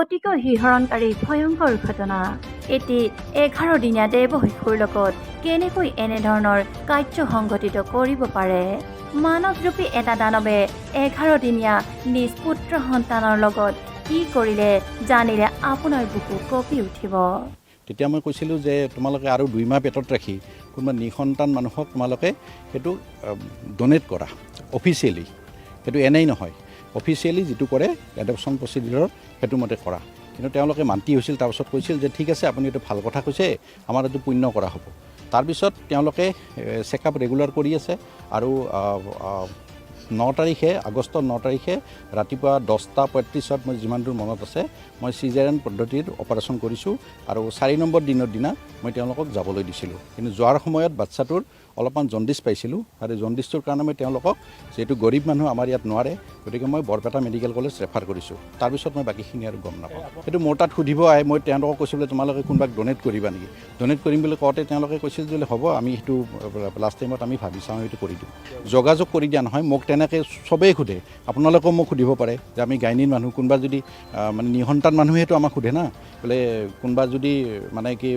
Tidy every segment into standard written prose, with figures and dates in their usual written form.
অতিকৈ শিহৰণকাৰী ভয়ংকৰ ঘটনা। এটি 11 দিনীয়া দেৱ শিশুৰ লগত কেনেকৈ এনেধৰণৰ কাৰ্য সংঘটিত কৰিব পাৰে? মানৱৰূপী এটা দানৱে 11 দিনীয়া নিজ পুত্ৰ সন্তানৰ লগত কি কৰিলে জানিলে আপোনাৰ বুকু কঁপি উঠিব। তেতিয়া মই কৈছিলোঁ যে তোমালোকে আৰু 2 মাহ পেটত ৰাখি কোনোবা নিসন্তান মানুহক তোমালোকে সেইটো ডনেট কৰা অফিচিয়েলি, সেইটো এনেই নহয়, অফিচিয়েলি যিটো কৰে এডপশ্যন প্ৰচিডিউৰৰ সেইটো মতে কৰা। কিন্তু তেওঁলোকে মান্তি হৈছিল, তাৰপিছত কৈছিল যে ঠিক আছে আপুনি এইটো ভাল কথা কৈছে, আমাৰ এইটো পুণ্য কৰা হ'ব। তাৰপিছত তেওঁলোকে চেকআপ ৰেগুলাৰ কৰি আছে আৰু 9 তাৰিখে আগষ্টৰ 9 তাৰিখে ৰাতিপুৱা 10:35 মই যিমান দূৰ মনত আছে মই চিজাৰিয়ান পদ্ধতিৰ অপাৰেশ্যন কৰিছোঁ আৰু 4 নম্বৰ দিনৰ দিনা মই তেওঁলোকক যাবলৈ দিছিলোঁ। কিন্তু যোৱাৰ সময়ত বাচ্চাটোৰ অলপমান জণ্ডিছ পাইছিলোঁ আৰু জণ্ডিছটোৰ কাৰণে মই তেওঁলোকক যিহেতু গৰীব মানুহ আমাৰ ইয়াত নোৱাৰে, গতিকে মই বৰপেটা মেডিকেল কলেজ ৰেফাৰ কৰিছোঁ। তাৰপিছত মই বাকীখিনি আৰু গম নাপাওঁ। সেইটো মোৰ তাত সুধিব আহে, মই তেওঁলোকক কৈছিলোঁ তোমালোকে কোনোবাক ডনেট কৰিবা নেকি? ডনেট কৰিম বুলি কওঁতে তেওঁলোকে কৈছিল যে হ'ব আমি সেইটো লাষ্ট টাইমত আমি ভাবি চাওঁ, সেইটো কৰি দিওঁ। যোগাযোগ কৰি দিয়া নহয়, মোক তেনেকৈ চবেই সোধে, আপোনালোকেও মোক সুধিব পাৰে যে আমি গাইনীৰ মানুহ, কোনোবা যদি মানে নিসন্তান মানুহেতো আমাক সোধে না, বোলে কোনোবা যদি মানে কি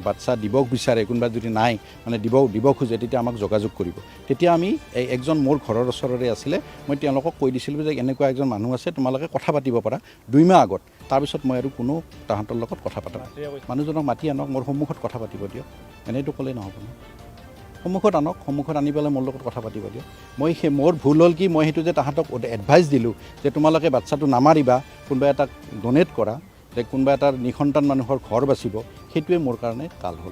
বাচ্চা দিব বিচাৰে, কোনোবা যদি নাই মানে দিব খোজে তেতিয়া আমাক যোগাযোগ কৰিব। তেতিয়া আমি একজন মোৰ ঘৰৰ ওচৰৰে আছিলে, মই তেওঁলোকক কৈ দিছিলোঁ যে এনেকুৱা এজন মানুহ আছে, তোমালোকে কথা পাতিব পাৰা 2 মাহ আগত। তাৰপিছত মই আৰু কোনো তাহাঁতৰ লগত কথা পাতা নাই। মানুহজনক মাতি আনক, মোৰ সন্মুখত কথা পাতিব দিয়ক, এনেইতো ক'লেই নহ'ব ন। সন্মুখত আনক, সন্মুখত আনি পেলাই মোৰ লগত কথা পাতিব দিয়ক। মোৰ ভুল হ'ল কি, মই সেইটো যে তাহাঁতক এডভাইচ দিলোঁ যে তোমালোকে বাচ্চাটো নামাৰিবা, কোনোবা এটাক ডনেট কৰা, যে কোনোবা এটা নিসন্তান মানুহৰ ঘৰ বাচিব, সেইটোৱে মোৰ কাৰণে কাল হ'ল।